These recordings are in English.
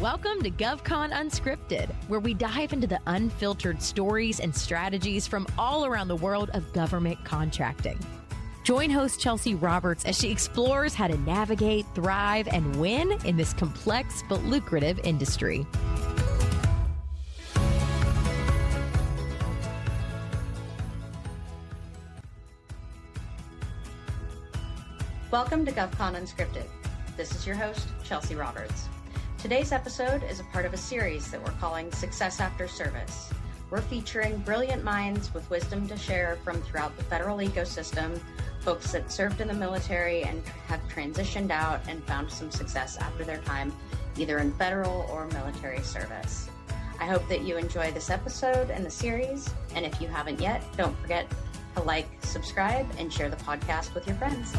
Welcome to GovCon Unscripted, where we dive into the unfiltered stories and strategies from all around the world of government contracting. Join host Chelsea Roberts as she explores how to navigate, thrive, and win in this complex but lucrative industry. Welcome to GovCon Unscripted. This is your host, Chelsea Roberts. Today's episode is a part of a series that we're calling Success After Service. We're featuring brilliant minds with wisdom to share from throughout the federal ecosystem, folks that served in the military and have transitioned out and found some success after their time, either in federal or military service. I hope that you enjoy this episode and the series, and if you haven't yet, don't forget to like, subscribe, and share the podcast with your friends.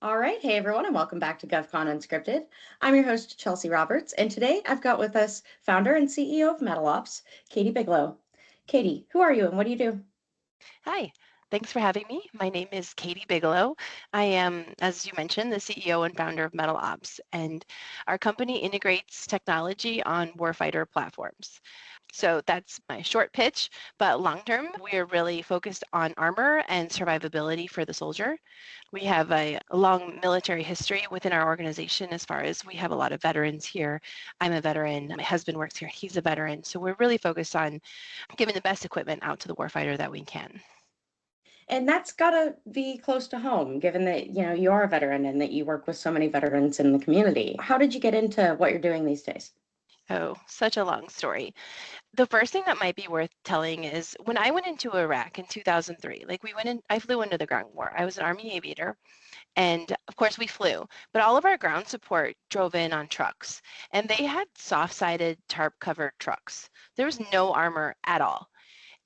All right. Hey, everyone, and welcome back to GovCon Unscripted. I'm your host, Chelsea Roberts, and today I've got with us founder and CEO of Mettle Ops, Katie Bigelow. Katie, who are you and what do you do? Hi, thanks for having me. My name is Katie Bigelow. I am, as you mentioned, the CEO and founder of Mettle Ops, and our company integrates technology on warfighter platforms. So that's my short pitch, but long term, we are really focused on armor and survivability for the soldier. We have a long military history within our organization as far as we have a lot of veterans here. I'm a veteran, my husband works here, he's a veteran. So we're really focused on giving the best equipment out to the warfighter that we can. And that's got to be close to home, given that, you are a veteran and that you work with so many veterans in the community. How did you get into what you're doing these days? Oh, such a long story. The first thing that might be worth telling is when I went into Iraq in 2003, I flew into the ground war. I was an Army aviator. And of course we flew, but all of our ground support drove in on trucks and they had soft-sided tarp covered trucks. There was no armor at all.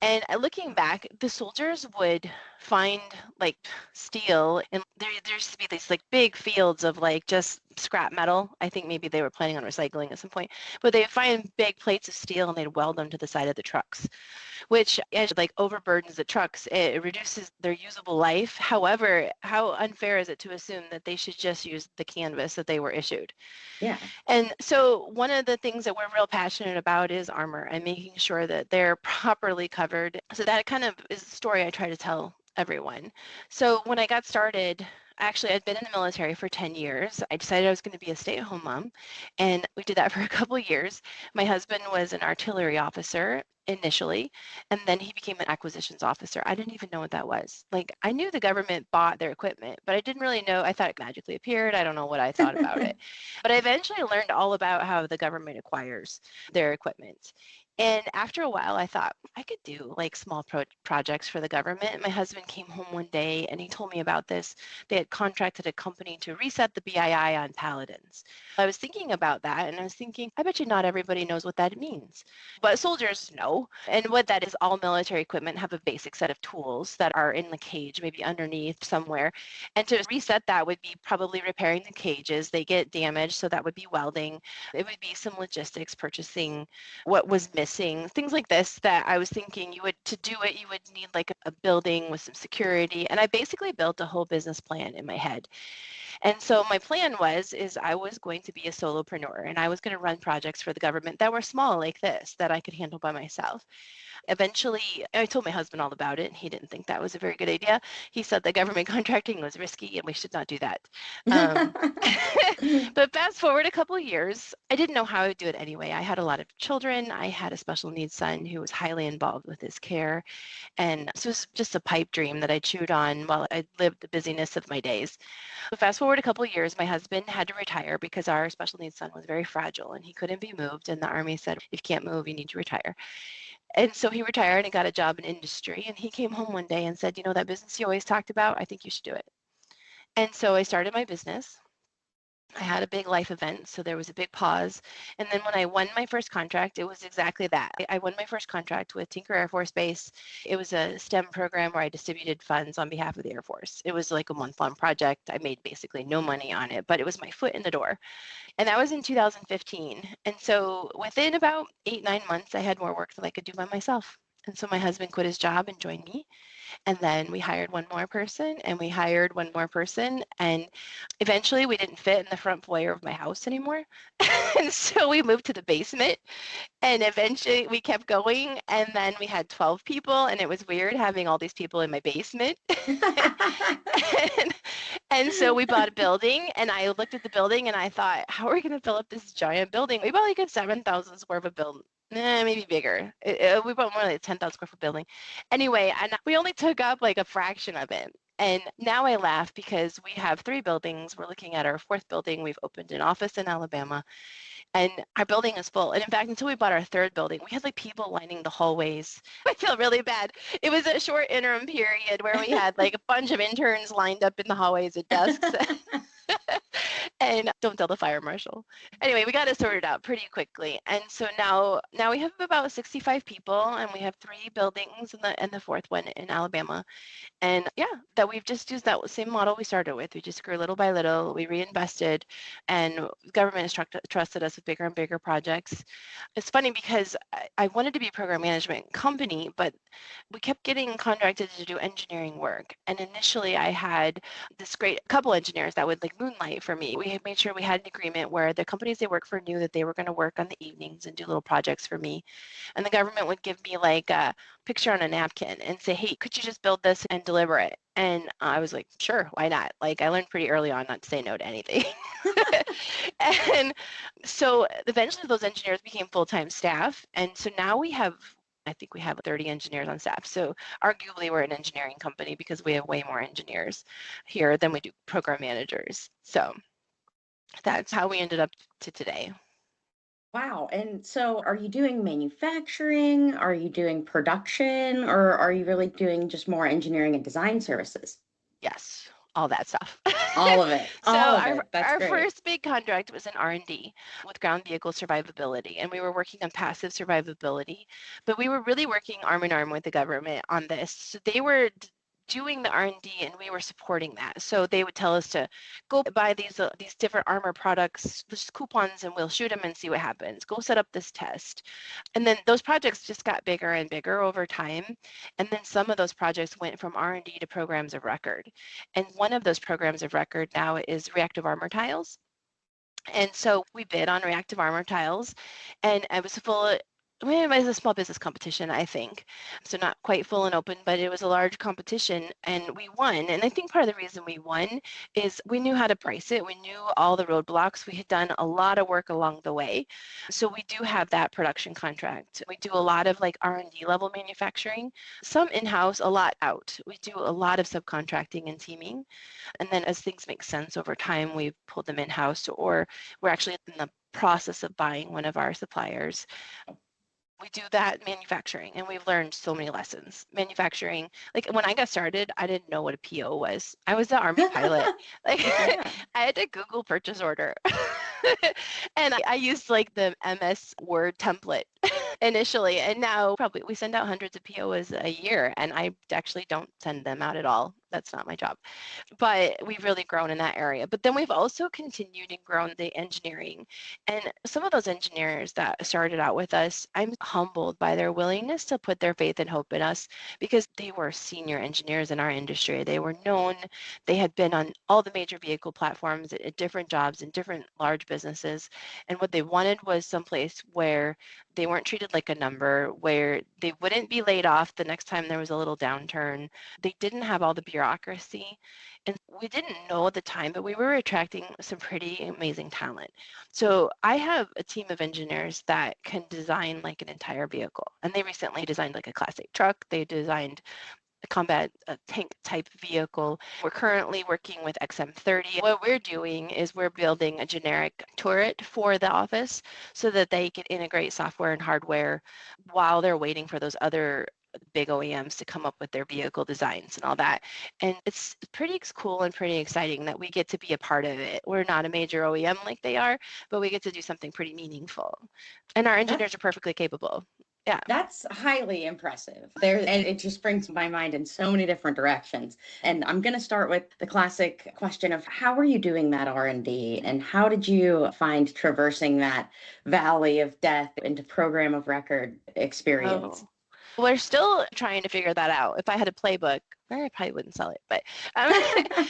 And looking back, the soldiers would find like steel, and there used to be these like big fields of like just scrap metal. I think maybe they were planning on recycling at some point, but they'd find big plates of steel and they'd weld them to the side of the trucks, which like overburdens the trucks. It reduces their usable life. However, how unfair is it to assume that they should just use the canvas that they were issued? Yeah. And so one of the things that we're real passionate about is armor and making sure that they're properly covered. So that kind of is the story I try to tell everyone. So when I got started, actually, I'd been in the military for 10 years. I decided I was going to be a stay-at-home mom, and we did that for a couple of years. My husband was an artillery officer initially, and then he became an acquisitions officer. I didn't even know what that was. Like, I knew the government bought their equipment, but I didn't really know. I thought it magically appeared. I don't know what I thought about it. But I eventually learned all about how the government acquires their equipment. And after a while, I thought I could do like small projects for the government. My husband came home one day and he told me about this. They had contracted a company to reset the BII on Paladins. I was thinking about that and I was thinking, I bet you not everybody knows what that means. But soldiers know. And what that is, all military equipment have a basic set of tools that are in the cage, maybe underneath somewhere. And to reset that would be probably repairing the cages. They get damaged, so that would be welding. It would be some logistics, purchasing what was missing, things like this that I was thinking to do it, you would need like a building with some security. And I basically built a whole business plan in my head. And so my plan is I was going to be a solopreneur and I was going to run projects for the government that were small like this, that I could handle by myself. Eventually, I told my husband all about it and he didn't think that was a very good idea. He said that government contracting was risky and we should not do that. But fast forward a couple of years, I didn't know how I would do it anyway. I had a lot of children. I had a special needs son who was highly involved with his care. And this was just a pipe dream that I chewed on while I lived the busyness of my days. So fast forward a couple of years, my husband had to retire because our special needs son was very fragile and he couldn't be moved. And the Army said, if you can't move, you need to retire. And so he retired and got a job in industry. And he came home one day and said, that business you always talked about, I think you should do it. And so I started my business. I had a big life event, so there was a big pause. And then when I won my first contract, it was exactly that. I won my first contract with Tinker Air Force Base. It was a STEM program where I distributed funds on behalf of the Air Force. It was like a month-long project. I made basically no money on it, but it was my foot in the door. And that was in 2015. And so within about 8-9 months, I had more work than I could do by myself. And so my husband quit his job and joined me. And then we hired one more person and we hired one more person. And eventually we didn't fit in the front foyer of my house anymore. And so we moved to the basement. And eventually we kept going. And then we had 12 people. And it was weird having all these people in my basement. and, and so we bought a building. And I looked at the building and I thought, how are we going to fill up this giant building? We bought like a 7,000 square foot building. Maybe bigger. We bought more like a 10,000 square foot building. Anyway, and we only took up like a fraction of it. And now I laugh because we have 3 buildings. We're looking at our 4th building. We've opened an office in Alabama, and our building is full. And in fact, until we bought our 3rd building, we had like people lining the hallways. I feel really bad. It was a short interim period where we had like a bunch of interns lined up in the hallways at desks. And don't tell the fire marshal. Anyway, we got it sorted out pretty quickly. And so now we have about 65 people, and we have 3 buildings and the 4th one in Alabama. And yeah, that we've just used that same model we started with. We just grew little by little. We reinvested, and the government has trusted us with bigger and bigger projects. It's funny because I wanted to be a program management company, but we kept getting contracted to do engineering work. And initially I had this great couple engineers that would like moonlight for me. We had made sure we had an agreement where the companies they work for knew that they were going to work on the evenings and do little projects for me. And the government would give me like a picture on a napkin and say, hey, could you just build this and deliver it? And I was like, sure, why not? Like I learned pretty early on not to say no to anything. And so eventually those engineers became full-time staff. And so now I think we have 30 engineers on staff. So arguably we're an engineering company because we have way more engineers here than we do program managers. So that's how we ended up to today. Wow. And so are you doing manufacturing? Are you doing production? Or are you really doing just more engineering and design services? Yes, all that stuff. All of it. So All of it. That's our great. first big contract was in R&D with ground vehicle survivability, and we were working on passive survivability, but we were really working arm in arm with the government on this. So they were doing the R&D and we were supporting that. So they would tell us to go buy these different armor products, just coupons, and we'll shoot them and see what happens. Go set up this test. And then those projects just got bigger and bigger over time. And then some of those projects went from R&D to programs of record. And one of those programs of record now is reactive armor tiles. And so we bid on reactive armor tiles, and it was it was a small business competition, I think. So not quite full and open, but it was a large competition and we won. And I think part of the reason we won is we knew how to price it. We knew all the roadblocks. We had done a lot of work along the way. So we do have that production contract. We do a lot of like R&D level manufacturing, some in-house, a lot out. We do a lot of subcontracting and teaming. And then as things make sense over time, we've pulled them in-house, or we're actually in the process of buying one of our suppliers. We do that manufacturing, and we've learned so many lessons. Manufacturing, like when I got started, I didn't know what a PO was. I was the Army pilot. Like Yeah. I had to Google purchase order. And I used like the MS Word template initially, and now probably we send out hundreds of POs a year, and I actually don't send them out at all. That's not my job. But we've really grown in that area. But then we've also continued and grown the engineering. And some of those engineers that started out with us, I'm humbled by their willingness to put their faith and hope in us, because they were senior engineers in our industry. They were known. They had been on all the major vehicle platforms at different jobs in different large businesses. And what they wanted was someplace where they weren't treated like a number, where they wouldn't be laid off the next time there was a little downturn. They didn't have all the bureaucracy. And we didn't know at the time, but we were attracting some pretty amazing talent. So I have a team of engineers that can design like an entire vehicle. And they recently designed like a Class 8 truck. They designed a combat tank type vehicle. We're currently working with XM30. What we're doing is we're building a generic turret for the office so that they can integrate software and hardware while they're waiting for those other big OEMs to come up with their vehicle designs and all that. And it's pretty cool and pretty exciting that we get to be a part of it. We're not a major OEM like they are, but we get to do something pretty meaningful. And our engineers are perfectly capable. Yeah. That's highly impressive. And it just brings my mind in so many different directions. And I'm going to start with the classic question of how are you doing that R&D, and how did you find traversing that valley of death into program of record experience? Oh. We're still trying to figure that out. If I had a playbook, I probably wouldn't sell it, but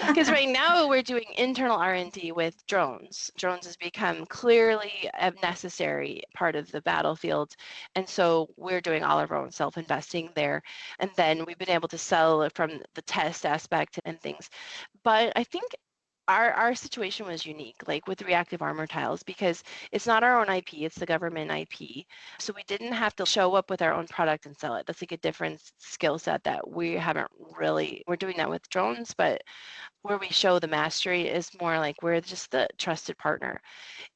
because right now we're doing internal R&D with drones. Drones has become clearly a necessary part of the battlefield, and so we're doing all of our own self-investing there. And then we've been able to sell from the test aspect and things. But I think our situation was unique, like with reactive armor tiles, because it's not our own IP, it's the government IP. So we didn't have to show up with our own product and sell it. That's like a different skill set that we haven't really, we're doing that with drones, but where we show the mastery is more like we're just the trusted partner.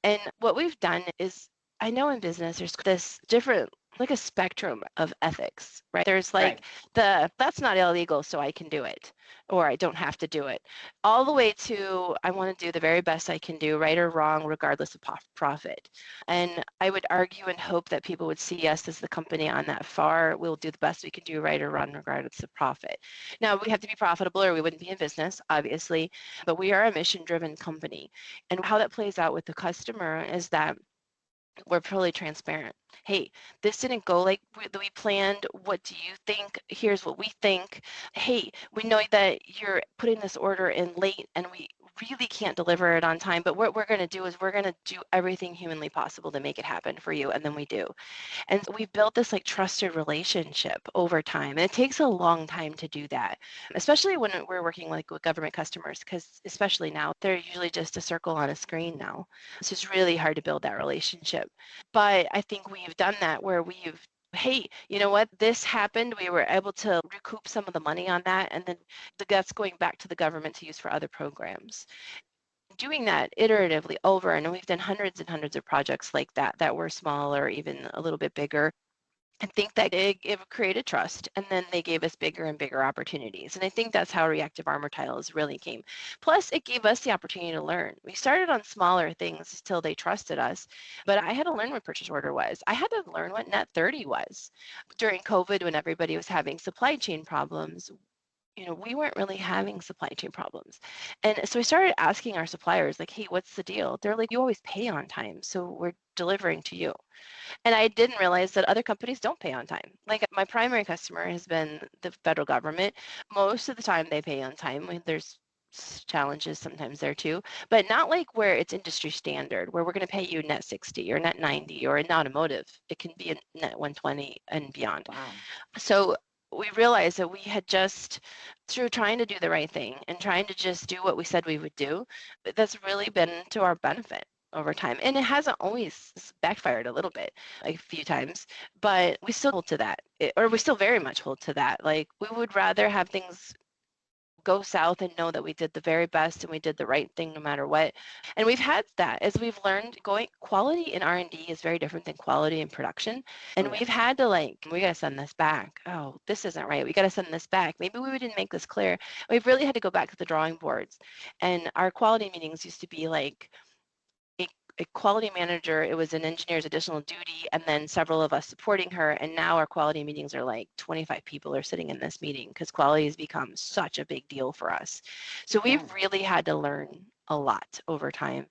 And what we've done is, I know in business, there's this different, like a spectrum of ethics, right? There's like that's not illegal, so I can do it, or I don't have to do it, all the way to I want to do the very best I can do, right or wrong, regardless of profit. And I would argue and hope that people would see us as the company on that far. We'll do the best we can do, right or wrong, regardless of profit. Now, we have to be profitable or we wouldn't be in business, obviously, but we are a mission-driven company. And how that plays out with the customer is that we're fully transparent. Hey, this didn't go like we planned. What do you think? Here's what we think. Hey, we know that you're putting this order in late and we really can't deliver it on time, but what we're going to do is we're going to do everything humanly possible to make it happen for you, and then we do. And so we've built this like trusted relationship over time, and it takes a long time to do that, especially when we're working like with government customers, because especially now they're usually just a circle on a screen now. So it's really hard to build that relationship. But I think we've done that where we've, hey, you know what, this happened, we were able to recoup some of the money on that, and then that's going back to the government to use for other programs. Doing that iteratively over, and we've done hundreds and hundreds of projects like that that were small or even a little bit bigger. I think that it created trust, and then they gave us bigger and bigger opportunities. And I think that's how reactive armor tiles really came. Plus, it gave us the opportunity to learn. We started on smaller things till they trusted us, but I had to learn what purchase order was. I had to learn what net 30 was. During COVID, when everybody was having supply chain problems, we weren't really having supply chain problems. And so we started asking our suppliers, like, hey, what's the deal? They're like, you always pay on time, so we're delivering to you. And I didn't realize that other companies don't pay on time. Like my primary customer has been the federal government. Most of the time they pay on time. There's challenges sometimes there too, but not like where it's industry standard, where we're going to pay you net 60 or net 90, or in automotive, it can be a net 120 and beyond. Wow. So we realized that we had just, through trying to do the right thing and trying to just do what we said we would do, that's really been to our benefit over time. And it hasn't always backfired a little bit, like a few times, but we still hold to that, or we still very much hold to that. Like we would rather have things go south and know that we did the very best and we did the right thing no matter what. And we've had that as we've learned. Quality in R&D is very different than quality in production. And we've had to we got to send this back. Oh, this isn't right. We got to send this back. Maybe we didn't make this clear. We've really had to go back to the drawing boards. And our quality meetings used to be like a quality manager, it was an engineer's additional duty, and then several of us supporting her. And now our quality meetings are like 25 people are sitting in this meeting because quality has become such a big deal for us. So we've really had to learn a lot over time.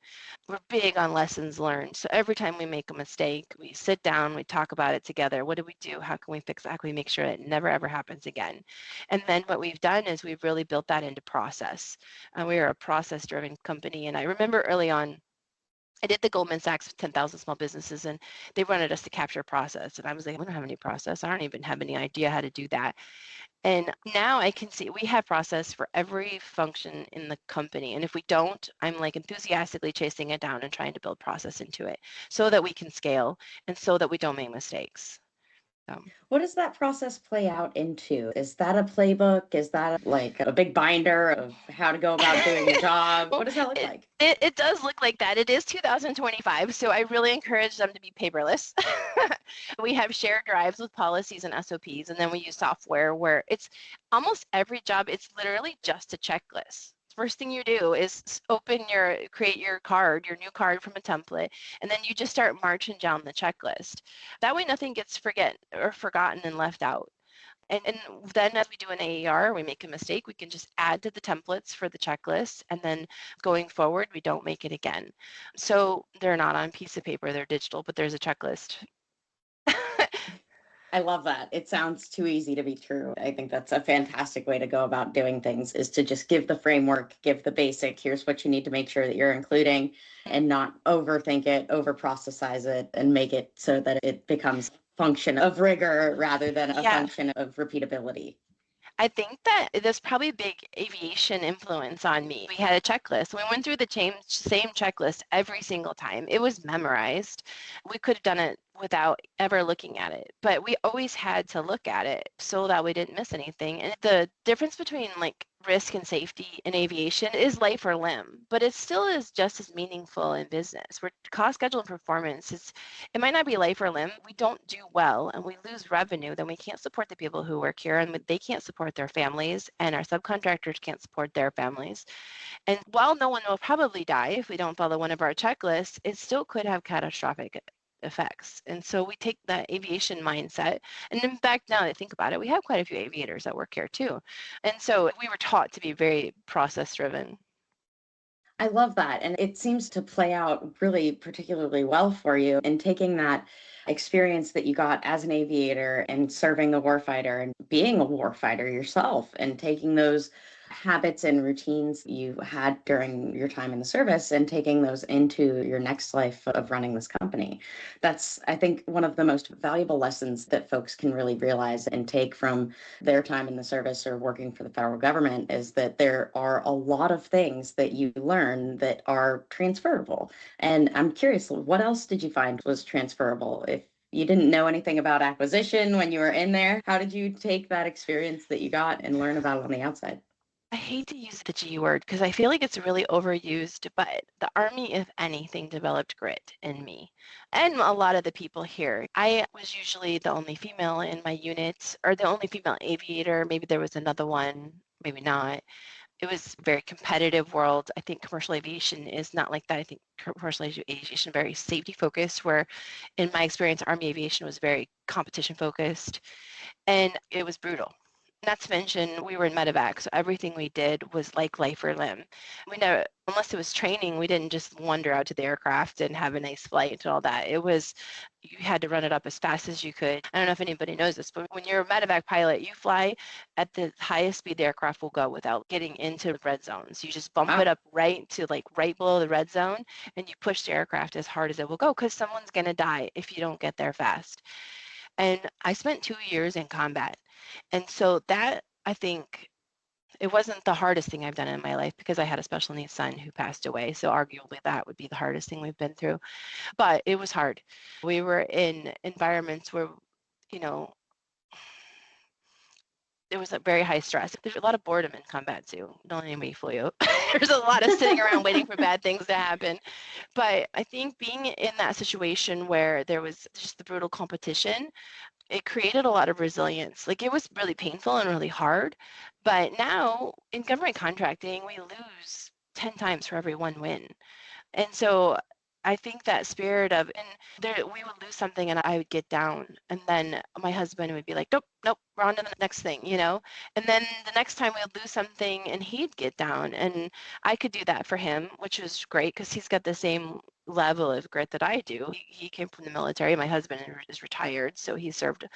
We're big on lessons learned. So every time we make a mistake, we sit down, we talk about it together. What do we do? How can we fix it? How can we make sure that it never, ever happens again? And then what we've done is we've really built that into process. We are a process-driven company. And I remember early on, I did the Goldman Sachs 10,000 small businesses, and they wanted us to capture process. And I was like, I don't have any process. I don't even have any idea how to do that. And now I can see we have process for every function in the company. And if we don't, I'm like enthusiastically chasing it down and trying to build process into it so that we can scale and so that we don't make mistakes. What does that process play out into? Is that a playbook? Is that like a big binder of how to go about doing a job? What does that look like? It does look like that. It is 2025, so I really encourage them to be paperless. We have shared drives with policies and SOPs, and then we use software where it's almost every job, it's literally just a checklist. First thing you do is create your card, your new card from a template, and then you just start marching down the checklist. That way nothing gets forgotten and left out. And then as we do an AER, we make a mistake, we can just add to the templates for the checklist, and then going forward, we don't make it again. So they're not on a piece of paper, they're digital, but there's a checklist. I love that. It sounds too easy to be true. I think that's a fantastic way to go about doing things, is to just give the framework, give the basic, here's what you need to make sure that you're including, and not overthink it, over processize it, and make it so that it becomes a function of rigor rather than a Yeah. function of repeatability. I think that there's probably a big aviation influence on me. We had a checklist. We went through the same checklist every single time. It was memorized. We could have done it without ever looking at it, but we always had to look at it so that we didn't miss anything. And the difference between like risk and safety in aviation is life or limb, but it still is just as meaningful in business. Where cost, schedule, and performance is, it might not be life or limb. We don't do well and we lose revenue, then we can't support the people who work here and they can't support their families, and our subcontractors can't support their families. And while no one will probably die if we don't follow one of our checklists, it still could have catastrophic effects. And so we take that aviation mindset. And in fact, now that I think about it, we have quite a few aviators that work here too. And so we were taught to be very process driven. I love that. And it seems to play out really particularly well for you in taking that experience that you got as an aviator and serving the warfighter and being a warfighter yourself, and taking those habits and routines you had during your time in the service and taking those into your next life of running this company. That's, I think, one of the most valuable lessons that folks can really realize and take from their time in the service or working for the federal government, is that there are a lot of things that you learn that are transferable. And I'm curious, what else did you find was transferable? If you didn't know anything about acquisition when you were in there, how did you take that experience that you got and learn about it on the outside? I hate to use the G word because I feel like it's really overused, but the Army, if anything, developed grit in me and a lot of the people here. I was usually the only female in my unit, or the only female aviator. Maybe there was another one, maybe not. It was a very competitive world. I think commercial aviation is not like that. I think commercial aviation is very safety focused, where in my experience, Army aviation was very competition focused, and it was brutal. Not to mention, we were in medevac, so everything we did was like life or limb. We never, unless it was training, we didn't just wander out to the aircraft and have a nice flight and all that. It was, you had to run it up as fast as you could. I don't know if anybody knows this, but when you're a medevac pilot, you fly at the highest speed the aircraft will go without getting into red zones. You just bump it up right to like right below the red zone, and you push the aircraft as hard as it will go, because someone's going to die if you don't get there fast. And I spent 2 years in combat. And so that, I think, it wasn't the hardest thing I've done in my life, because I had a special needs son who passed away. So arguably that would be the hardest thing we've been through. But it was hard. We were in environments where, you know, there was a very high stress. There's a lot of boredom in combat too. Don't let anybody fool you. There's a lot of sitting around waiting for bad things to happen. But I think being in that situation where there was just the brutal competition, it created a lot of resilience. Like, it was really painful and really hard. But now in government contracting, we lose 10 times for every one win. And so I think that spirit of, and there, we would lose something and I would get down, and then my husband would be like, nope, nope, we're on to the next thing, you know? And then the next time we would lose something and he'd get down, and I could do that for him, which was great because he's got the same level of grit that I do. He came from the military. My husband is retired, so he served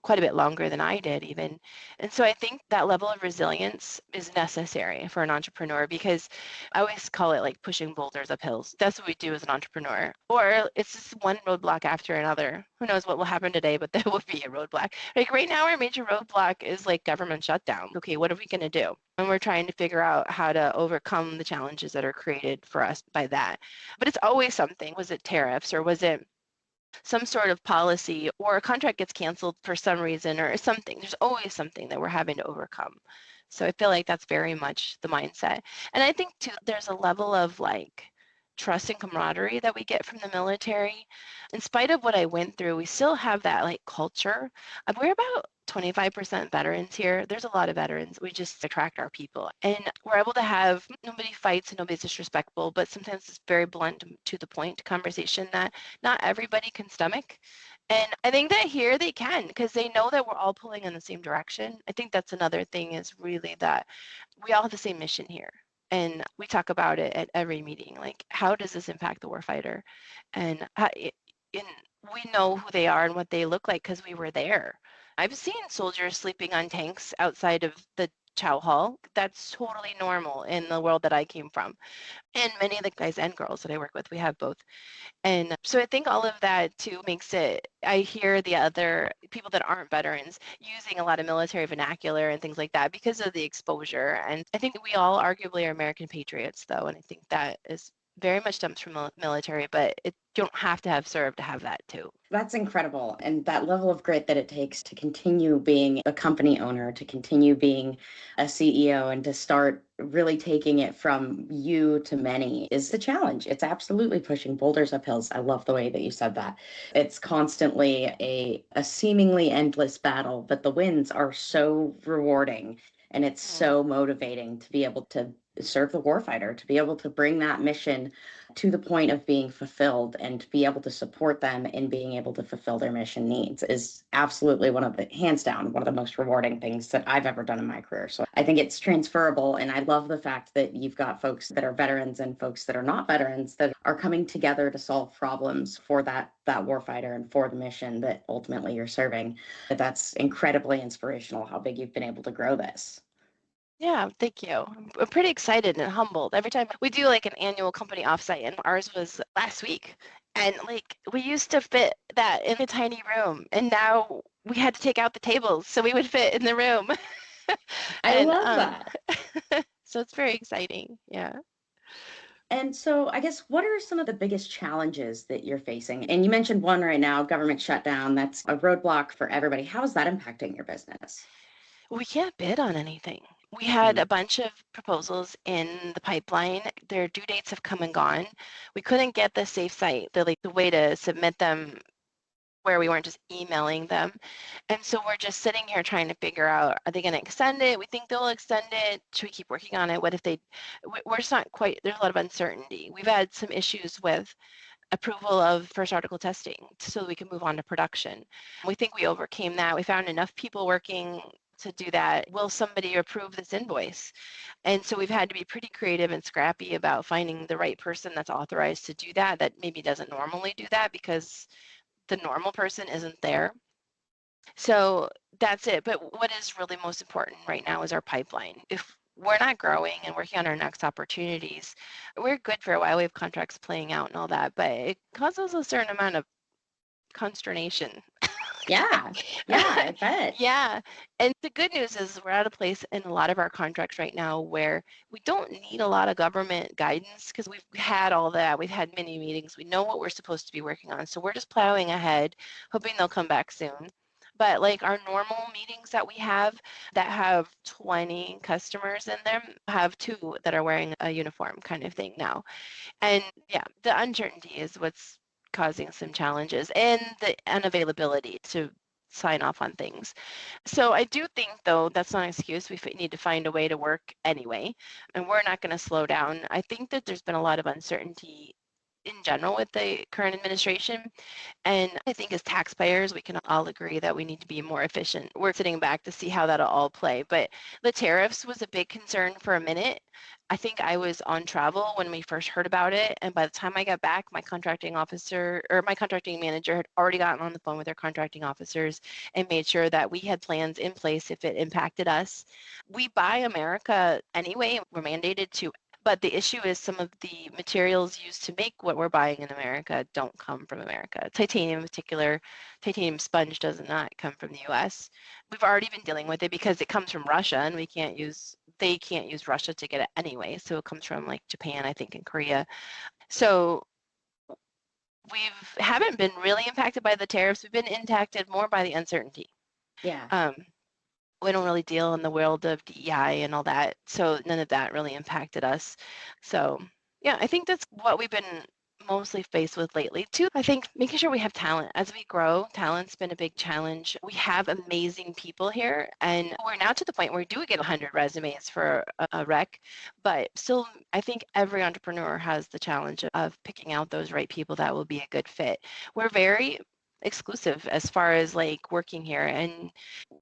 quite a bit longer than I did even. And so I think that level of resilience is necessary for an entrepreneur, because I always call it like pushing boulders up hills. That's what we do as an entrepreneur. Or it's just one roadblock after another. Who knows what will happen today, but there will be a roadblock. Like right now, our major roadblock is like government shutdown. Okay, what are we going to do? And we're trying to figure out how to overcome the challenges that are created for us by that. But it's always something. Was it tariffs, or was it some sort of policy, or a contract gets canceled for some reason, or something? There's always something that we're having to overcome. So I feel like that's very much the mindset. And I think too, there's a level of like trust and camaraderie that we get from the military. In spite of what I went through, we still have that like culture. We're about 25% veterans here. There's a lot of veterans. We just attract our people. And we're able to have, nobody fights and nobody's disrespectful, but sometimes it's very blunt, to the point conversation that not everybody can stomach. And I think that here they can, because they know that we're all pulling in the same direction. I think that's another thing, is really that we all have the same mission here. And we talk about it at every meeting, like, how does this impact the warfighter? And how, in we know who they are and what they look like because we were there. I've seen soldiers sleeping on tanks outside of the chow hall. That's totally normal in the world that I came from. And many of the guys and girls that I work with, we have both. And so I think all of that too makes it, I hear the other people that aren't veterans using a lot of military vernacular and things like that because of the exposure. And I think we all arguably are American patriots though. And I think that is very much stems from military, but you don't have to have served to have that too. That's incredible. And that level of grit that it takes to continue being a company owner, to continue being a CEO, and to start really taking it from you to many is the challenge. It's absolutely pushing boulders up hills. I love the way that you said that. It's constantly a seemingly endless battle, but the wins are so rewarding. And it's so motivating to be able to serve the warfighter, to be able to bring that mission to the point of being fulfilled and to be able to support them in being able to fulfill their mission needs is absolutely one of the, hands down, one of the most rewarding things that I've ever done in my career. So I think it's transferable. And I love the fact that you've got folks that are veterans and folks that are not veterans that are coming together to solve problems for that warfighter and for the mission that ultimately you're serving. But that's incredibly inspirational how big you've been able to grow this. Yeah, thank you. I'm pretty excited and humbled. Every time we do like an annual company offsite, and ours was last week. And like we used to fit that in a tiny room, and now we had to take out the tables so we would fit in the room. I and love that. So it's very exciting. Yeah. And so, I guess, what are some of the biggest challenges that you're facing? And you mentioned one right now, government shutdown. That's a roadblock for everybody. How is that impacting your business? We can't bid on anything. We had a bunch of proposals in the pipeline. Their due dates have come and gone. We couldn't get the safe site, the way to submit them where we weren't just emailing them. And so we're just sitting here trying to figure out, are they going to extend it? We think they'll extend it. Should we keep working on it? What if we're just not quite, there's a lot of uncertainty. We've had some issues with approval of first article testing so we can move on to production. We think we overcame that. We found enough people working to do that. Will somebody approve this invoice? And so we've had to be pretty creative and scrappy about finding the right person that's authorized to do that maybe doesn't normally do that because the normal person isn't there. So that's it. But what is really most important right now is our pipeline. If we're not growing and working on our next opportunities, we're good for a while. We have contracts playing out and all that, but it causes a certain amount of consternation. Yeah, I bet. Yeah. And the good news is we're at a place in a lot of our contracts right now where we don't need a lot of government guidance because we've had all that. We've had many meetings. We know what we're supposed to be working on. So we're just plowing ahead, hoping they'll come back soon. But like our normal meetings that we have that have 20 customers in them have 2 that are wearing a uniform kind of thing now. And yeah, the uncertainty is what's causing some challenges and the unavailability to sign off on things. So I do think, though, that's not an excuse. We need to find a way to work anyway, and we're not going to slow down. I think that there's been a lot of uncertainty in general with the current administration. And I think as taxpayers, we can all agree that we need to be more efficient. We're sitting back to see how that'll all play. But the tariffs was a big concern for a minute. I think I was on travel when we first heard about it. And by the time I got back, my contracting officer or my contracting manager had already gotten on the phone with their contracting officers and made sure that we had plans in place if it impacted us. We buy America anyway. We're mandated to. But the issue is some of the materials used to make what we're buying in America don't come from America. Titanium in particular, titanium sponge does not come from the US. We've already been dealing with it because it comes from Russia and they can't use Russia to get it anyway. So it comes from like Japan, I think, and Korea. So we haven't been really impacted by the tariffs. We've been impacted more by the uncertainty. Yeah. We don't really deal in the world of DEI and all that. So none of that really impacted us. So yeah, I think that's what we've been mostly faced with lately too. I think making sure we have talent. As we grow, talent's been a big challenge. We have amazing people here and we're now to the point where we do get 100 resumes for a rec, but still I think every entrepreneur has the challenge of picking out those right people that will be a good fit. We're very exclusive as far as like working here, and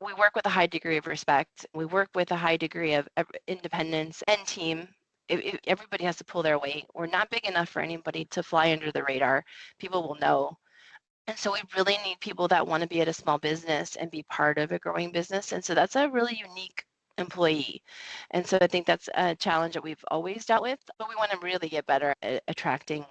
we work with a high degree of respect. We work with a high degree of independence and team. Everybody has to pull their weight. We're not big enough for anybody to fly under the radar. People will know. And so we really need people that want to be at a small business and be part of a growing business. And so that's a really unique employee. And so I think that's a challenge that we've always dealt with, but we want to really get better at attracting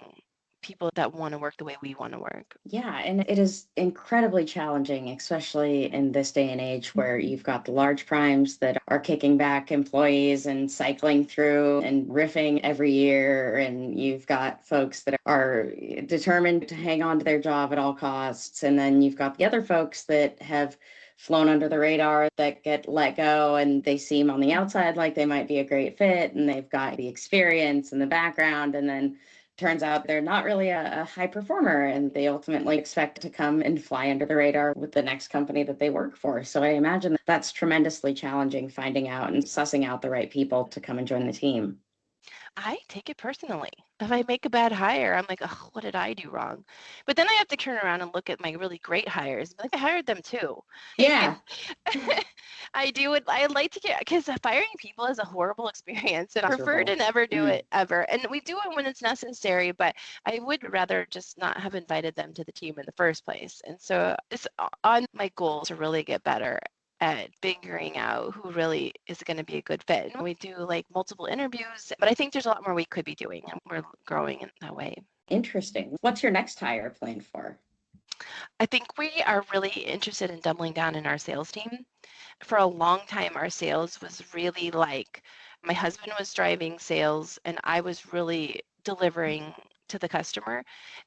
people that want to work the way we want to work. Yeah, and it is incredibly challenging, especially in this day and age where you've got the large primes that are kicking back employees and cycling through and riffing every year. And you've got folks that are determined to hang on to their job at all costs. And then you've got the other folks that have flown under the radar that get let go, and they seem on the outside like they might be a great fit and they've got the experience and the background, and then turns out they're not really a high performer, and they ultimately expect to come and fly under the radar with the next company that they work for. So I imagine that's tremendously challenging, finding out and sussing out the right people to come and join the team. I take it personally. If I make a bad hire, I'm like, oh, what did I do wrong? But then I have to turn around and look at my really great hires. And be like, I hired them too. Yeah. I do it. I like to get, because firing people is a horrible experience, and I prefer to never do it ever. And we do it when it's necessary, but I would rather just not have invited them to the team in the first place. And so it's on my goal to really get better at figuring out who really is going to be a good fit. And we do like multiple interviews, but I think there's a lot more we could be doing, and we're growing in that way. Interesting. What's your next hire planned for? I think we are really interested in doubling down in our sales team. For a long time, our sales was really like my husband was driving sales and I was really delivering to the customer.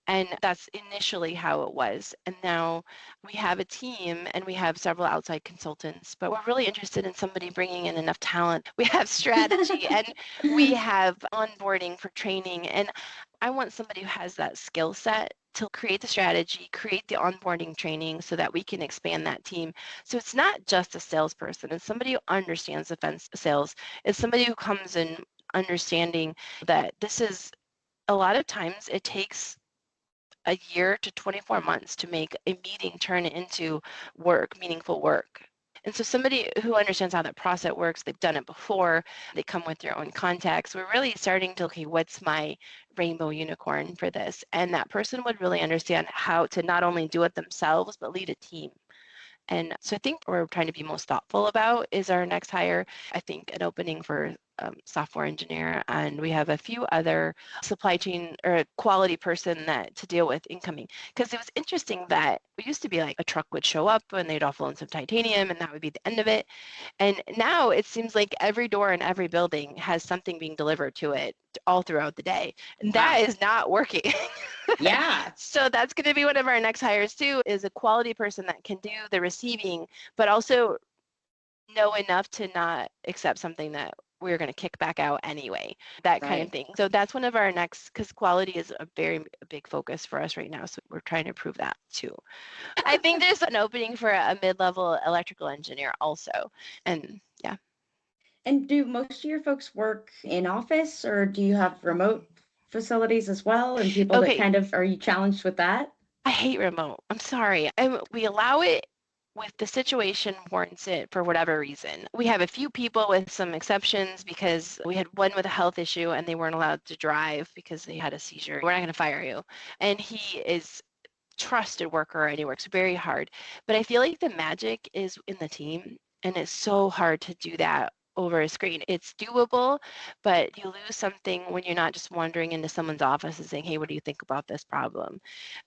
And that's initially how it was. And now we have a team and we have several outside consultants, but we're really interested in somebody bringing in enough talent. We have strategy and we have onboarding for training. And I want somebody who has that skill set to create the strategy, create the onboarding training so that we can expand that team. So it's not just a salesperson, it's somebody who understands defense sales. It's somebody who comes in understanding that this is, a lot of times it takes a year to 24 months to make a meeting turn into work, meaningful work. And so somebody who understands how that process works, they've done it before, they come with their own contacts. We're really starting to, okay, what's my rainbow unicorn for this? And that person would really understand how to not only do it themselves, but lead a team. And so I think we're trying to be most thoughtful about is our next hire. I think an opening for software engineer, and we have a few other supply chain or quality person that to deal with incoming. Because it was interesting that it used to be like a truck would show up and they'd offload some titanium and that would be the end of it. And now it seems like every door in every building has something being delivered to it all throughout the day. And that is not working. Yeah. So that's going to be one of our next hires too, is a quality person that can do the receiving, but also know enough to not accept something that we're going to kick back out anyway, that kind of thing. So that's one of our next, because quality is a very big focus for us right now. So we're trying to improve that too. I think there's an opening for a mid-level electrical engineer also. And yeah. And do most of your folks work in office, or do you have remote facilities as well? And people that kind of, are you challenged with that? I hate remote. I'm sorry. We allow it with the situation warrants it for whatever reason. We have a few people with some exceptions because we had one with a health issue and they weren't allowed to drive because they had a seizure. We're not going to fire you. And he is trusted worker and he works very hard. But I feel like the magic is in the team, and it's so hard to do that over a screen. It's doable, but you lose something when you're not just wandering into someone's office and saying, hey, what do you think about this problem?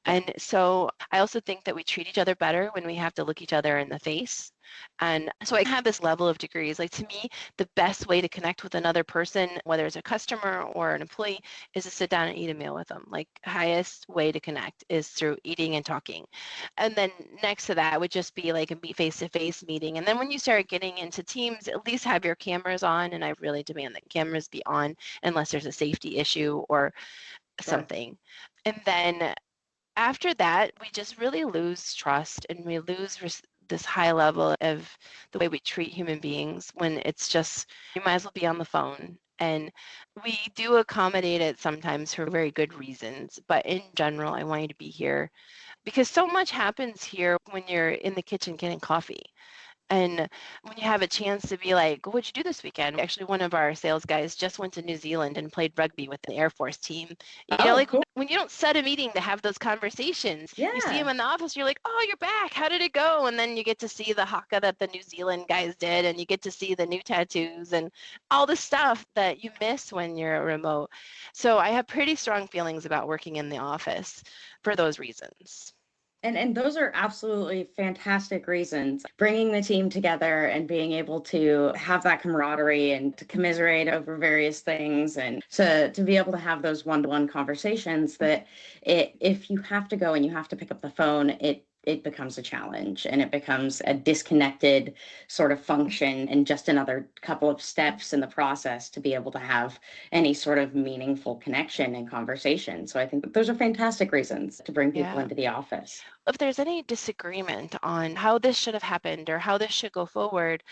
And so I also think that we treat each other better when we have to look each other in the face. And so I have this level of degrees. Like, to me, the best way to connect with another person, whether it's a customer or an employee, is to sit down and eat a meal with them. Like, highest way to connect is through eating and talking. And then next to that would just be like a face-to-face meeting. And then when you start getting into teams, at least have your cameras on. And I really demand that cameras be on unless there's a safety issue or something. And then after that, we just really lose trust, and we lose this high level of the way we treat human beings when it's just, you might as well be on the phone. And we do accommodate it sometimes for very good reasons. But in general, I want you to be here because so much happens here when you're in the kitchen getting coffee. And when you have a chance to be like, what'd you do this weekend? Actually, one of our sales guys just went to New Zealand and played rugby with the Air Force team. Oh, cool. When you don't set a meeting to have those conversations, you see Yeah. them in the office, you're like, oh, you're back. How did it go? And then you get to see the haka that the New Zealand guys did, and you get to see the new tattoos and all the stuff that you miss when you're remote. So I have pretty strong feelings about working in the office for those reasons. And those are absolutely fantastic reasons. Bringing the team together and being able to have that camaraderie and to commiserate over various things and to be able to have those one-to-one conversations that if you have to go and you have to pick up the phone, it becomes a challenge and it becomes a disconnected sort of function and just another couple of steps in the process to be able to have any sort of meaningful connection and conversation. So I think that those are fantastic reasons to bring people into the office. If there's any disagreement on how this should have happened or how this should go forward,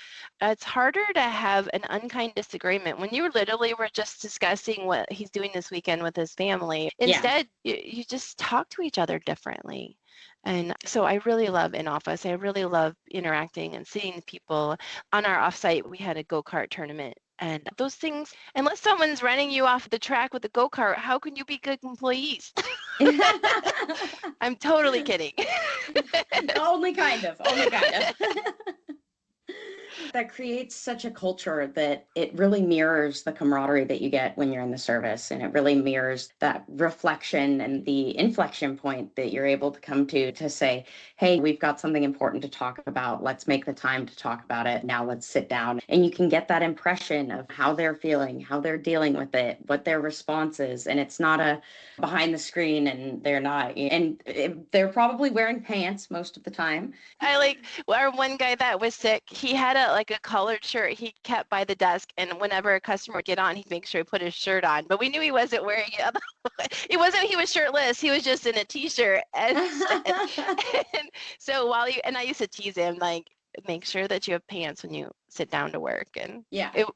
it's harder to have an unkind disagreement when you literally were just discussing what he's doing this weekend with his family. Instead, you just talk to each other differently. And so I really love in office. I really love interacting and seeing people. On our offsite, we had a go-kart tournament. And those things, unless someone's running you off the track with a go-kart, how can you be good employees? I'm totally kidding. Only kind of. That creates such a culture that it really mirrors the camaraderie that you get when you're in the service. And it really mirrors that reflection and the inflection point that you're able to come to say, hey, we've got something important to talk about. Let's make the time to talk about it. Now let's sit down. And you can get that impression of how they're feeling, how they're dealing with it, what their response is. And it's not a behind the screen and they're not. And they're probably wearing pants most of the time. Our one guy that was sick, he had a collared shirt he kept by the desk, and whenever a customer would get on, he'd make sure he put his shirt on. But we knew he wasn't wearing it. It wasn't he was shirtless, he was just in a t-shirt. And so I used to tease him, like, make sure that you have pants when you sit down to work. And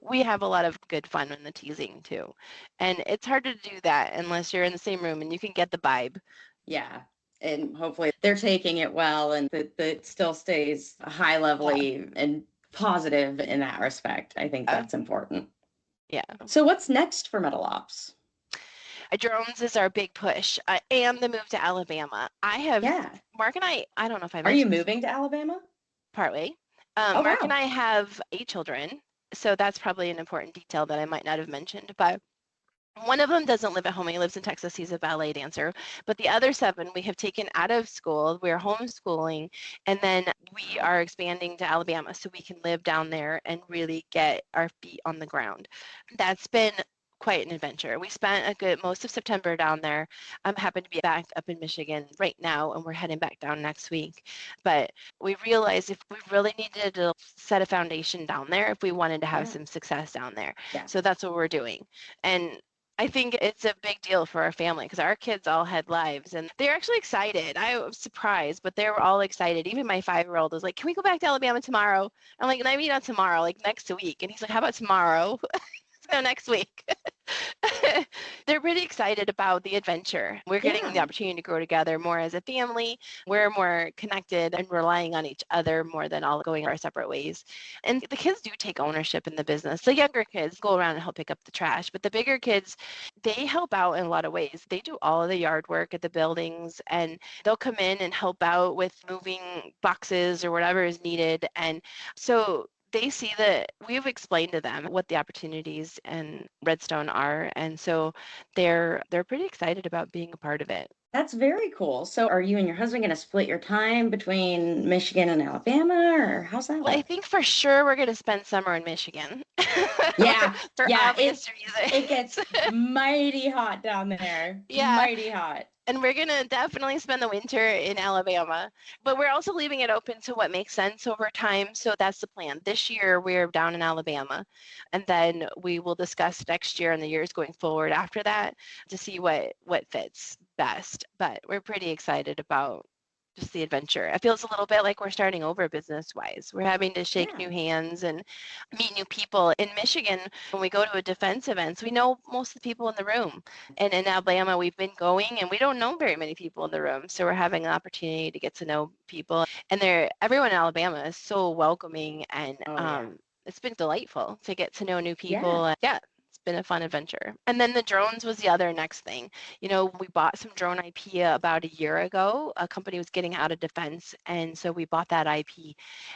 we have a lot of good fun in the teasing too. And it's hard to do that unless you're in the same room and you can get the vibe. Yeah. And hopefully they're taking it well and that it still stays high levelly and positive in that respect. I think that's important. Yeah. So what's next for Mettle Ops? Drones is our big push, and the move to Alabama. Mark and I don't know if I mentioned. Are you moving to Alabama? Partway. Mark and I have 8 children, so that's probably an important detail that I might not have mentioned, but one of them doesn't live at home. He lives in Texas. He's a ballet dancer. But the other 7 we have taken out of school. We're homeschooling. And then we are expanding to Alabama so we can live down there and really get our feet on the ground. That's been quite an adventure. We spent most of September down there. I'm happy to be back up in Michigan right now, and we're heading back down next week. But we realized if we really needed to set a foundation down there, if we wanted to have some success down there. Yeah. So that's what we're doing. And I think it's a big deal for our family because our kids all had lives and they're actually excited. I was surprised, but they were all excited. Even my 5-year-old was like, can we go back to Alabama tomorrow? I'm like, maybe not tomorrow, like next week. And he's like, how about tomorrow? No, next week. They're really excited about the adventure. We're getting the opportunity to grow together more as a family. We're more connected and relying on each other more than all going our separate ways. And the kids do take ownership in the business. The younger kids go around and help pick up the trash, but the bigger kids, they help out in a lot of ways. They do all of the yard work at the buildings, and they'll come in and help out with moving boxes or whatever is needed. And so they see that we've explained to them what the opportunities in Redstone are, and so they're pretty excited about being a part of it. That's very cool. So are you and your husband going to split your time between Michigan and Alabama, or how's that? Well, I think for sure we're going to spend summer in Michigan. For obvious reasons. It gets mighty hot down there. Yeah. Mighty hot. And we're going to definitely spend the winter in Alabama, but we're also leaving it open to what makes sense over time. So that's the plan. This year we're down in Alabama, and then we will discuss next year and the years going forward after that to see what fits best. But we're pretty excited about just the adventure. It feels a little bit like we're starting over business-wise. We're having to shake Yeah. new hands and meet new people. In Michigan, when we go to a defense events, we know most of the people in the room. And in Alabama, we've been going and we don't know very many people in the room. So we're having an opportunity to get to know people. And everyone in Alabama is so welcoming and Oh, yeah. it's been delightful to get to know new Yeah. people. Yeah, it's been a fun adventure. And then the drones was the other next thing. We bought some drone IP about a year ago. A company was getting out of defense, and so we bought that IP.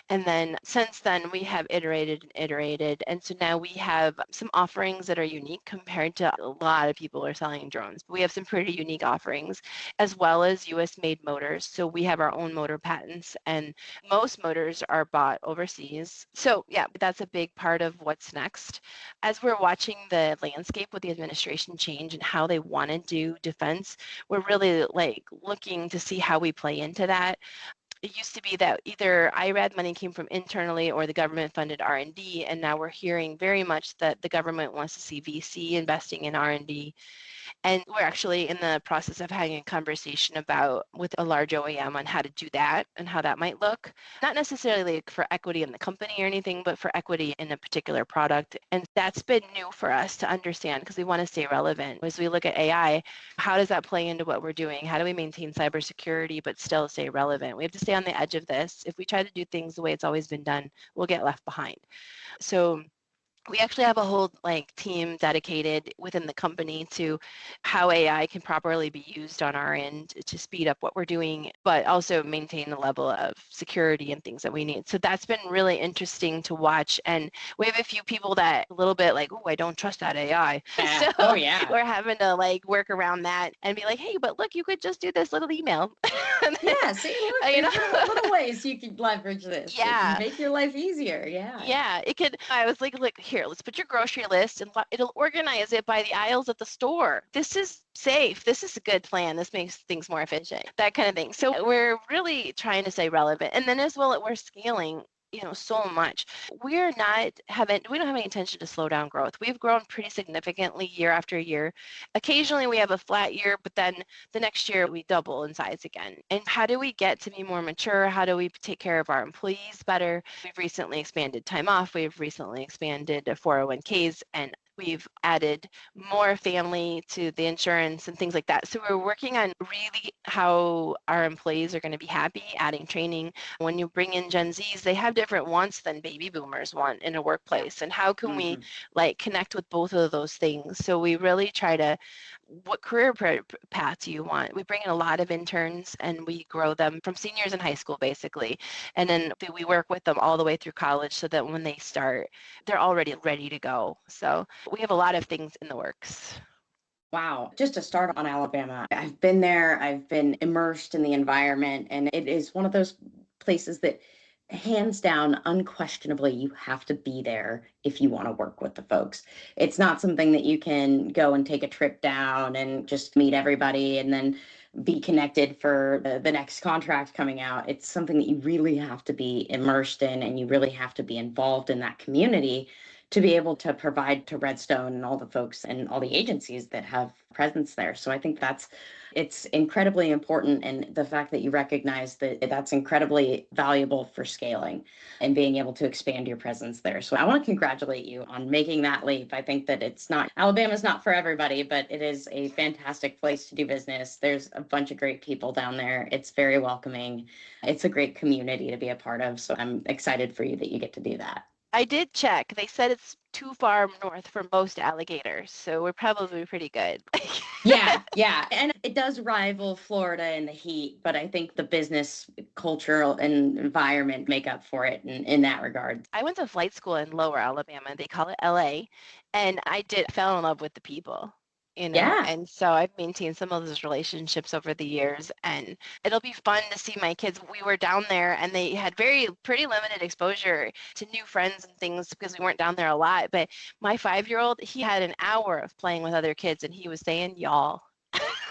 And then since then, we have iterated and iterated. And so now we have some offerings that are unique compared to a lot of people are selling drones. But we have some pretty unique offerings, as well as US made motors. So we have our own motor patents, and most motors are bought overseas. So yeah, that's a big part of what's next. As we're watching the landscape with the administration change and how they want to do defense, we're really like looking to see how we play into that. It used to be that either IRAD money came from internally or the government funded R&D, and now we're hearing very much that the government wants to see VC investing in R&D. And we're actually in the process of having a conversation about with a large OEM on how to do that and how that might look. Not necessarily for equity in the company or anything, but for equity in a particular product. And that's been new for us to understand because we want to stay relevant. As we look at AI, how does that play into what we're doing? How do we maintain cybersecurity but still stay relevant? We have to stay on the edge of this. If we try to do things the way it's always been done, we'll get left behind. So we actually have a whole team dedicated within the company to how AI can properly be used on our end to speed up what we're doing, but also maintain the level of security and things that we need. So that's been really interesting to watch. And we have a few people that a little bit like, oh, I don't trust that AI. Yeah. So Oh, yeah. we're having to work around that and be like, hey, but look, you could just do this little email. Yeah, see, look, You know? there's little ways you could leverage this. It can Yeah. make your life easier. Yeah. Yeah, it could. I was like, here, let's put your grocery list and it'll organize it by the aisles at the store. This is safe. This is a good plan. This makes things more efficient, that kind of thing. So we're really trying to stay relevant. And then as well, we're scaling, so much. We don't have any intention to slow down growth. We've grown pretty significantly year after year. Occasionally we have a flat year, but then the next year we double in size again. And how do we get to be more mature? How do we take care of our employees better? We've recently expanded time off. We've recently expanded 401ks, and we've added more family to the insurance and things like that. So we're working on really how our employees are going to be happy, adding training. When you bring in Gen Zs, they have different wants than baby boomers want in a workplace. And how can we connect with both of those things? So we really try to, what career path do you want? We bring in a lot of interns and we grow them from seniors in high school, basically. And then we work with them all the way through college so that when they start, they're already ready to go. So we have a lot of things in the works. Wow. Just to start on Alabama, I've been there, I've been immersed in the environment, and it is one of those places that hands down, unquestionably, you have to be there if you want to work with the folks. It's not something that you can go and take a trip down and just meet everybody and then be connected for the next contract coming out. It's something that you really have to be immersed in, and you really have to be involved in that community to be able to provide to Redstone and all the folks and all the agencies that have presence there. So I think it's incredibly important. And the fact that you recognize that that's incredibly valuable for scaling and being able to expand your presence there. So I want to congratulate you on making that leap. I think that Alabama's not for everybody, but it is a fantastic place to do business. There's a bunch of great people down there. It's very welcoming. It's a great community to be a part of. So I'm excited for you that you get to do that. I did check. They said it's too far north for most alligators, so we're probably pretty good. Yeah. And it does rival Florida in the heat, but I think the business cultural and environment make up for it in that regard. I went to flight school in Lower Alabama. They call it LA, and I fell in love with the people. Yeah. And so I've maintained some of those relationships over the years, and it'll be fun to see my kids. We were down there and they had pretty limited exposure to new friends and things because we weren't down there a lot. But my 5-year-old, he had an hour of playing with other kids and he was saying, y'all.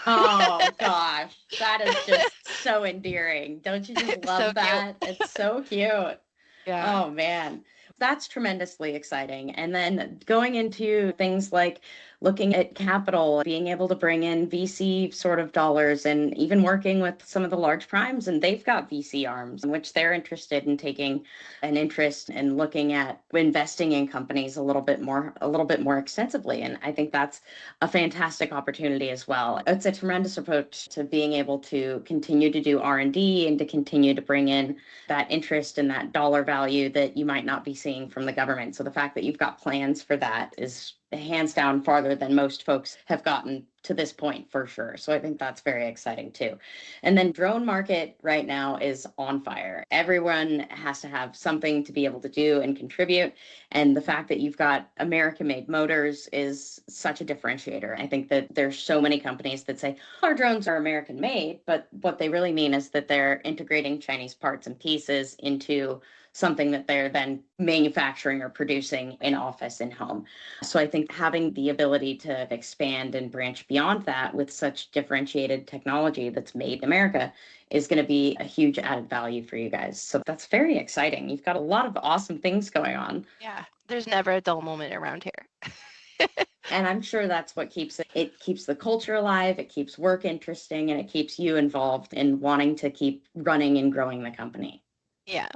Oh gosh, that is just so endearing. Don't you just love so that? It's so cute. Yeah. Oh man. That's tremendously exciting. And then going into things like looking at capital, being able to bring in VC sort of dollars, and even working with some of the large primes, and they've got VC arms in which they're interested in taking an interest in looking at investing in companies a little bit more extensively. And I think that's a fantastic opportunity as well. It's a tremendous approach to being able to continue to do R&D and to continue to bring in that interest and that dollar value that you might not be seeing from the government. So the fact that you've got plans for that is hands down farther than most folks have gotten to this point, for sure. So I think that's very exciting too. And then drone market right now is on fire. Everyone has to have something to be able to do and contribute. And the fact that you've got American-made motors is such a differentiator. I think that there's so many companies that say our drones are American-made, but what they really mean is that they're integrating Chinese parts and pieces into something that they're then manufacturing or producing in office and home. So I think having the ability to expand and branch beyond that with such differentiated technology that's made in America is going to be a huge added value for you guys. So that's very exciting. You've got a lot of awesome things going on. Yeah, there's never a dull moment around here. And I'm sure that's what keeps it keeps the culture alive, it keeps work interesting, and it keeps you involved in wanting to keep running and growing the company. Yeah.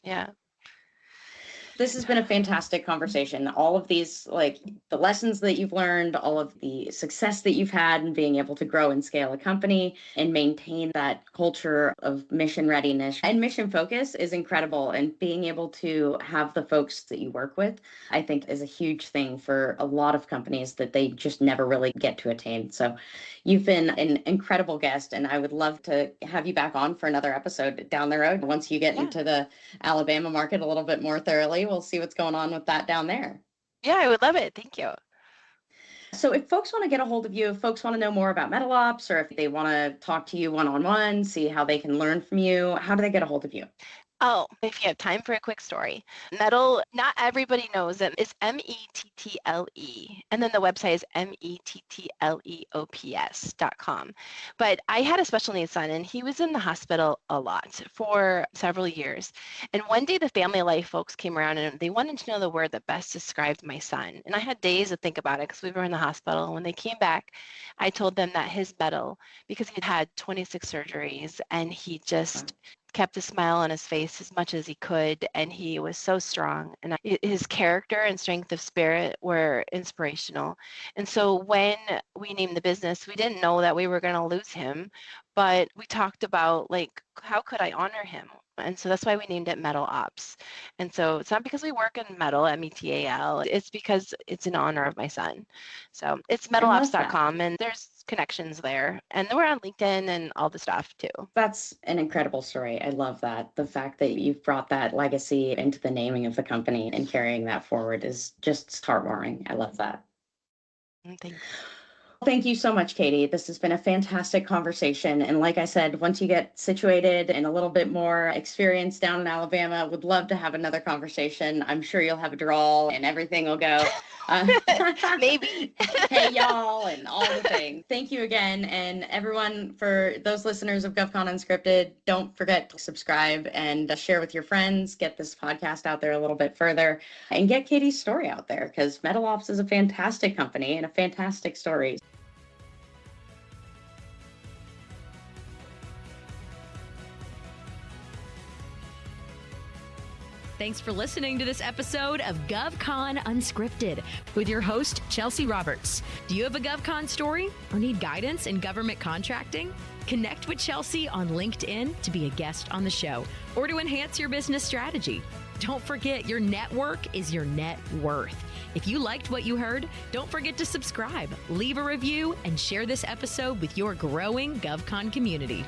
Yeah. This has been a fantastic conversation. All of these, like the lessons that you've learned, all of the success that you've had in being able to grow and scale a company and maintain that culture of mission readiness and mission focus is incredible. And being able to have the folks that you work with, I think is a huge thing for a lot of companies that they just never really get to attain. So you've been an incredible guest, and I would love to have you back on for another episode down the road. Once you get into the Alabama market a little bit more thoroughly, we'll see what's going on with that down there. Yeah, I would love it. Thank you. So if folks want to get a hold of you, if folks want to know more about Mettle Ops, or if they want to talk to you one-on-one, see how they can learn from you, how do they get a hold of you? Oh, if you have time for a quick story. Mettle, not everybody knows it. It's METTLE. And then the website is METTLEOPS.com. But I had a special needs son, and he was in the hospital a lot for several years. And one day the family life folks came around and they wanted to know the word that best described my son. And I had days to think about it because we were in the hospital. When they came back, I told them that his mettle, because he'd had 26 surgeries and he just kept a smile on his face as much as he could, and he was so strong, and his character and strength of spirit were inspirational. And so when we named the business, we didn't know that we were going to lose him, but we talked about, like, how could I honor him? And so that's why we named it Mettle Ops. And so it's not because we work in metal, METAL, it's because it's in honor of my son. So it's metallops.com, and there's connections there. And we're on LinkedIn and all the stuff too. That's an incredible story. I love that. The fact that you've brought that legacy into the naming of the company and carrying that forward is just heartwarming. I love that. Thank you. Thank you so much, Katie. This has been a fantastic conversation. And like I said, once you get situated and a little bit more experience down in Alabama, would love to have another conversation. I'm sure you'll have a drawl and everything will go. Maybe. Hey, y'all, and all the things. Thank you again. And everyone, for those listeners of GovCon Unscripted, don't forget to subscribe and share with your friends, get this podcast out there a little bit further, and get Katie's story out there, because Mettle Ops is a fantastic company and a fantastic story. Thanks for listening to this episode of GovCon Unscripted with your host, Chelsea Roberts. Do you have a GovCon story or need guidance in government contracting? Connect with Chelsea on LinkedIn to be a guest on the show or to enhance your business strategy. Don't forget, your network is your net worth. If you liked what you heard, don't forget to subscribe, leave a review, and share this episode with your growing GovCon community.